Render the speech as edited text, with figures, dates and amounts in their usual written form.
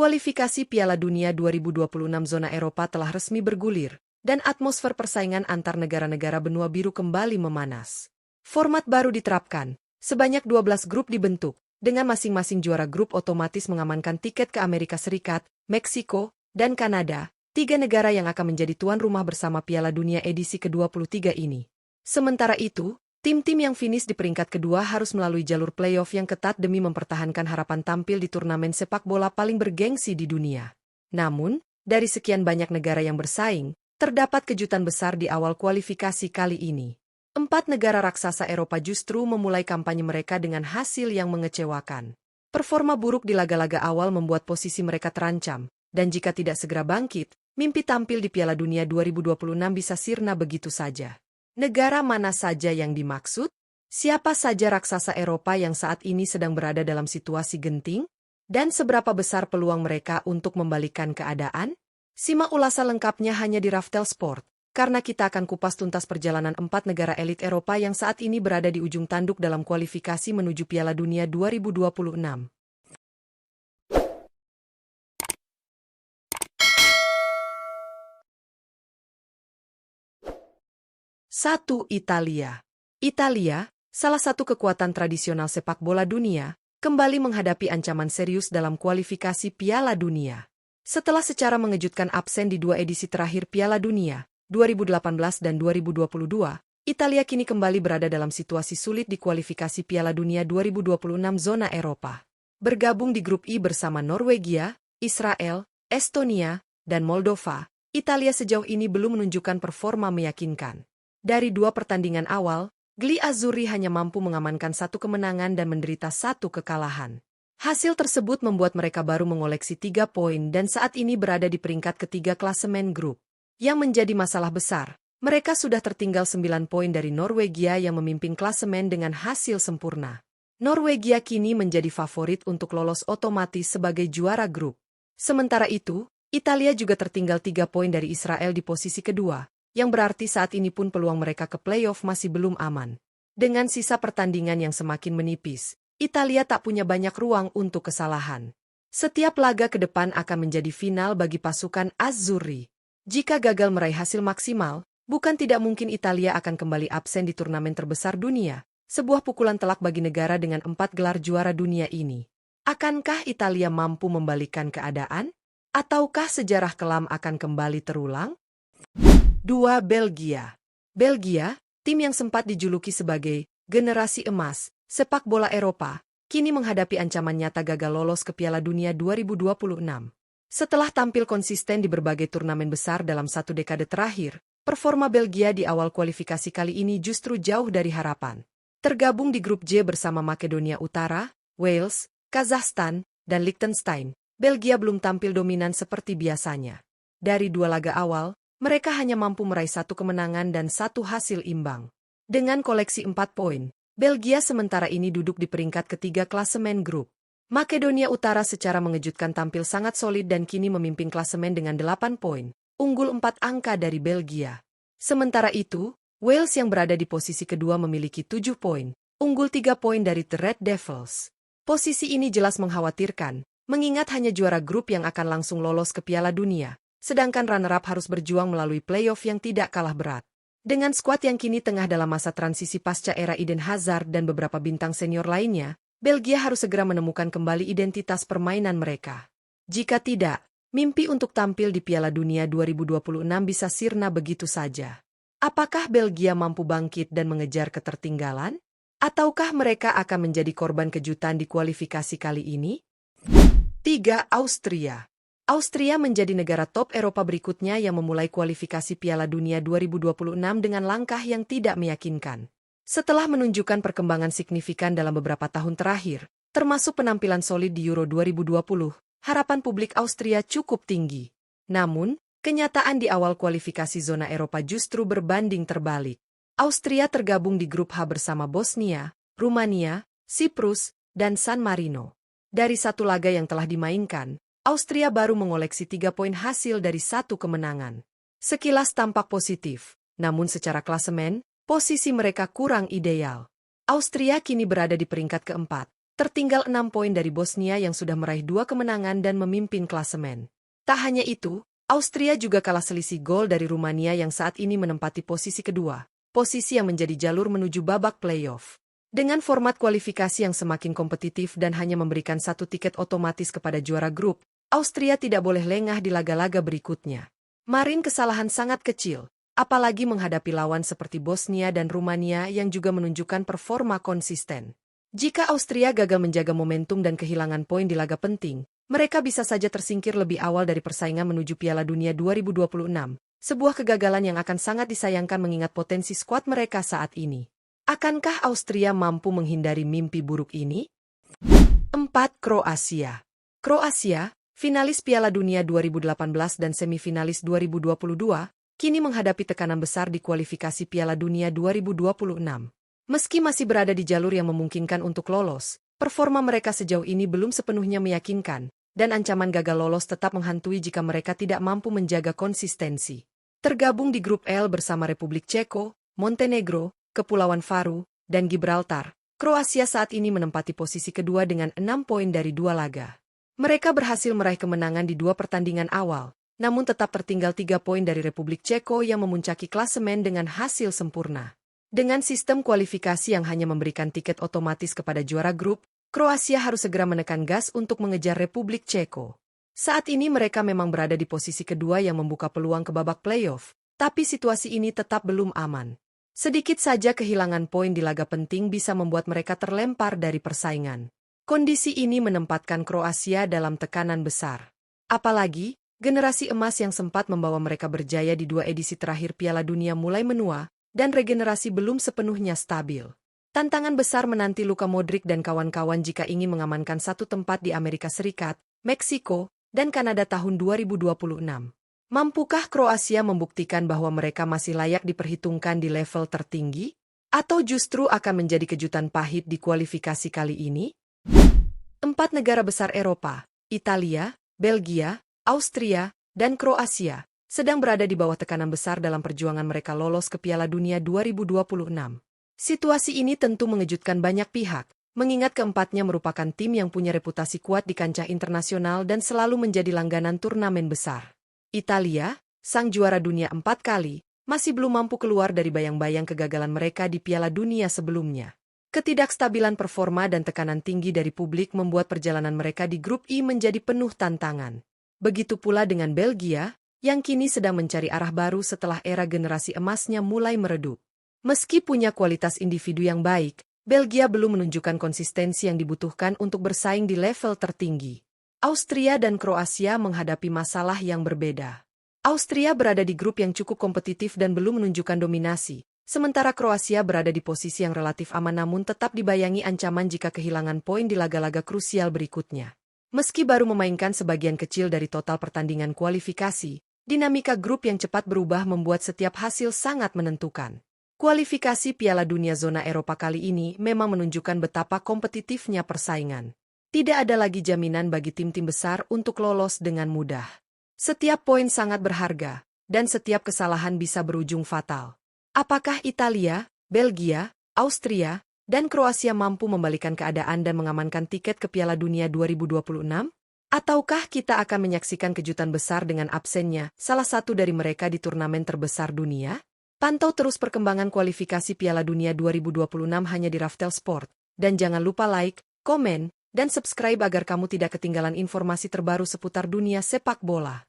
Kualifikasi Piala Dunia 2026 zona Eropa telah resmi bergulir, dan atmosfer persaingan antar negara-negara benua biru kembali memanas. Format baru diterapkan, sebanyak 12 grup dibentuk, dengan masing-masing juara grup otomatis mengamankan tiket ke Amerika Serikat, Meksiko, dan Kanada, 3 negara yang akan menjadi tuan rumah bersama Piala Dunia edisi ke-23 ini. Sementara itu, tim-tim yang finish di peringkat kedua harus melalui jalur playoff yang ketat demi mempertahankan harapan tampil di turnamen sepak bola paling bergengsi di dunia. Namun, dari sekian banyak negara yang bersaing, terdapat kejutan besar di awal kualifikasi kali ini. 4 negara raksasa Eropa justru memulai kampanye mereka dengan hasil yang mengecewakan. Performa buruk di laga-laga awal membuat posisi mereka terancam, dan jika tidak segera bangkit, mimpi tampil di Piala Dunia 2026 bisa sirna begitu saja. Negara mana saja yang dimaksud? Siapa saja raksasa Eropa yang saat ini sedang berada dalam situasi genting? Dan seberapa besar peluang mereka untuk membalikan keadaan? Simak ulasan lengkapnya hanya di Raftel Sport, karena kita akan kupas tuntas perjalanan 4 negara elit Eropa yang saat ini berada di ujung tanduk dalam kualifikasi menuju Piala Dunia 2026. 1. Italia. Italia, salah satu kekuatan tradisional sepak bola dunia, kembali menghadapi ancaman serius dalam kualifikasi Piala Dunia. Setelah secara mengejutkan absen di 2 edisi terakhir Piala Dunia, 2018 dan 2022, Italia kini kembali berada dalam situasi sulit di kualifikasi Piala Dunia 2026 zona Eropa. Bergabung di grup I bersama Norwegia, Israel, Estonia, dan Moldova, Italia sejauh ini belum menunjukkan performa meyakinkan. Dari 2 pertandingan awal, Gli Azzurri hanya mampu mengamankan 1 kemenangan dan menderita 1 kekalahan. Hasil tersebut membuat mereka baru mengoleksi 3 poin dan saat ini berada di peringkat ketiga klasemen grup. Yang menjadi masalah besar, mereka sudah tertinggal 9 poin dari Norwegia yang memimpin klasemen dengan hasil sempurna. Norwegia kini menjadi favorit untuk lolos otomatis sebagai juara grup. Sementara itu, Italia juga tertinggal 3 poin dari Israel di posisi kedua, yang berarti saat ini pun peluang mereka ke playoff masih belum aman. Dengan sisa pertandingan yang semakin menipis, Italia tak punya banyak ruang untuk kesalahan. Setiap laga ke depan akan menjadi final bagi pasukan Azzurri. Jika gagal meraih hasil maksimal, bukan tidak mungkin Italia akan kembali absen di turnamen terbesar dunia, sebuah pukulan telak bagi negara dengan 4 gelar juara dunia ini. Akankah Italia mampu membalikan keadaan? Ataukah sejarah kelam akan kembali terulang? 2. Belgia. Belgia, tim yang sempat dijuluki sebagai generasi emas sepak bola Eropa, kini menghadapi ancaman nyata gagal lolos ke Piala Dunia 2026. Setelah tampil konsisten di berbagai turnamen besar dalam 1 dekade terakhir, performa Belgia di awal kualifikasi kali ini justru jauh dari harapan. Tergabung di grup J bersama Makedonia Utara, Wales, Kazakhstan, dan Liechtenstein, Belgia belum tampil dominan seperti biasanya. Dari 2 laga awal, mereka hanya mampu meraih 1 kemenangan dan 1 hasil imbang. Dengan koleksi 4 poin, Belgia sementara ini duduk di peringkat ketiga klasemen grup. Makedonia Utara secara mengejutkan tampil sangat solid dan kini memimpin klasemen dengan 8 poin, unggul 4 angka dari Belgia. Sementara itu, Wales yang berada di posisi kedua memiliki 7 poin, unggul 3 poin dari The Red Devils. Posisi ini jelas mengkhawatirkan, mengingat hanya juara grup yang akan langsung lolos ke Piala Dunia. Sedangkan runner-up harus berjuang melalui playoff yang tidak kalah berat. Dengan skuad yang kini tengah dalam masa transisi pasca era Eden Hazard dan beberapa bintang senior lainnya, Belgia harus segera menemukan kembali identitas permainan mereka. Jika tidak, mimpi untuk tampil di Piala Dunia 2026 bisa sirna begitu saja. Apakah Belgia mampu bangkit dan mengejar ketertinggalan? Ataukah mereka akan menjadi korban kejutan di kualifikasi kali ini? 3. Austria. Austria menjadi negara top Eropa berikutnya yang memulai kualifikasi Piala Dunia 2026 dengan langkah yang tidak meyakinkan. Setelah menunjukkan perkembangan signifikan dalam beberapa tahun terakhir, termasuk penampilan solid di Euro 2020, harapan publik Austria cukup tinggi. Namun, kenyataan di awal kualifikasi zona Eropa justru berbanding terbalik. Austria tergabung di grup H bersama Bosnia, Rumania, Siprus, dan San Marino. Dari 1 laga yang telah dimainkan, Austria baru mengoleksi 3 poin hasil dari 1 kemenangan. Sekilas tampak positif, namun secara klasemen, posisi mereka kurang ideal. Austria kini berada di peringkat keempat, tertinggal 6 poin dari Bosnia yang sudah meraih 2 kemenangan dan memimpin klasemen. Tak hanya itu, Austria juga kalah selisih gol dari Rumania yang saat ini menempati posisi kedua, posisi yang menjadi jalur menuju babak playoff. Dengan format kualifikasi yang semakin kompetitif dan hanya memberikan satu tiket otomatis kepada juara grup, Austria tidak boleh lengah di laga-laga berikutnya. Marin kesalahan sangat kecil, apalagi menghadapi lawan seperti Bosnia dan Rumania yang juga menunjukkan performa konsisten. Jika Austria gagal menjaga momentum dan kehilangan poin di laga penting, mereka bisa saja tersingkir lebih awal dari persaingan menuju Piala Dunia 2026, sebuah kegagalan yang akan sangat disayangkan mengingat potensi skuad mereka saat ini. Akankah Austria mampu menghindari mimpi buruk ini? 4. Kroasia. Kroasia, finalis Piala Dunia 2018 dan semifinalis 2022, kini menghadapi tekanan besar di kualifikasi Piala Dunia 2026. Meski masih berada di jalur yang memungkinkan untuk lolos, performa mereka sejauh ini belum sepenuhnya meyakinkan, dan ancaman gagal lolos tetap menghantui jika mereka tidak mampu menjaga konsistensi. Tergabung di grup L bersama Republik Ceko, Montenegro, Kepulauan Faroe, dan Gibraltar, Kroasia saat ini menempati posisi kedua dengan 6 poin dari 2 laga. Mereka berhasil meraih kemenangan di 2 pertandingan awal, namun tetap tertinggal 3 poin dari Republik Ceko yang memuncaki klasemen dengan hasil sempurna. Dengan sistem kualifikasi yang hanya memberikan tiket otomatis kepada juara grup, Kroasia harus segera menekan gas untuk mengejar Republik Ceko. Saat ini mereka memang berada di posisi kedua yang membuka peluang ke babak playoff, tapi situasi ini tetap belum aman. Sedikit saja kehilangan poin di laga penting bisa membuat mereka terlempar dari persaingan. Kondisi ini menempatkan Kroasia dalam tekanan besar. Apalagi, generasi emas yang sempat membawa mereka berjaya di 2 edisi terakhir Piala Dunia mulai menua, dan regenerasi belum sepenuhnya stabil. Tantangan besar menanti Luka Modric dan kawan-kawan jika ingin mengamankan satu tempat di Amerika Serikat, Meksiko, dan Kanada tahun 2026. Mampukah Kroasia membuktikan bahwa mereka masih layak diperhitungkan di level tertinggi? Atau justru akan menjadi kejutan pahit di kualifikasi kali ini? 4 negara besar Eropa, Italia, Belgia, Austria, dan Kroasia, sedang berada di bawah tekanan besar dalam perjuangan mereka lolos ke Piala Dunia 2026. Situasi ini tentu mengejutkan banyak pihak, mengingat keempatnya merupakan tim yang punya reputasi kuat di kancah internasional dan selalu menjadi langganan turnamen besar. Italia, sang juara dunia 4 kali, masih belum mampu keluar dari bayang-bayang kegagalan mereka di Piala Dunia sebelumnya. Ketidakstabilan performa dan tekanan tinggi dari publik membuat perjalanan mereka di grup I menjadi penuh tantangan. Begitu pula dengan Belgia, yang kini sedang mencari arah baru setelah era generasi emasnya mulai meredup. Meski punya kualitas individu yang baik, Belgia belum menunjukkan konsistensi yang dibutuhkan untuk bersaing di level tertinggi. Austria dan Kroasia menghadapi masalah yang berbeda. Austria berada di grup yang cukup kompetitif dan belum menunjukkan dominasi, sementara Kroasia berada di posisi yang relatif aman namun tetap dibayangi ancaman jika kehilangan poin di laga-laga krusial berikutnya. Meski baru memainkan sebagian kecil dari total pertandingan kualifikasi, dinamika grup yang cepat berubah membuat setiap hasil sangat menentukan. Kualifikasi Piala Dunia zona Eropa kali ini memang menunjukkan betapa kompetitifnya persaingan. Tidak ada lagi jaminan bagi tim-tim besar untuk lolos dengan mudah. Setiap poin sangat berharga, dan setiap kesalahan bisa berujung fatal. Apakah Italia, Belgia, Austria, dan Kroasia mampu membalikan keadaan dan mengamankan tiket ke Piala Dunia 2026? Ataukah kita akan menyaksikan kejutan besar dengan absennya salah satu dari mereka di turnamen terbesar dunia? Pantau terus perkembangan kualifikasi Piala Dunia 2026 hanya di Raftel Sport. Dan jangan lupa like, komen, dan subscribe agar kamu tidak ketinggalan informasi terbaru seputar dunia sepak bola.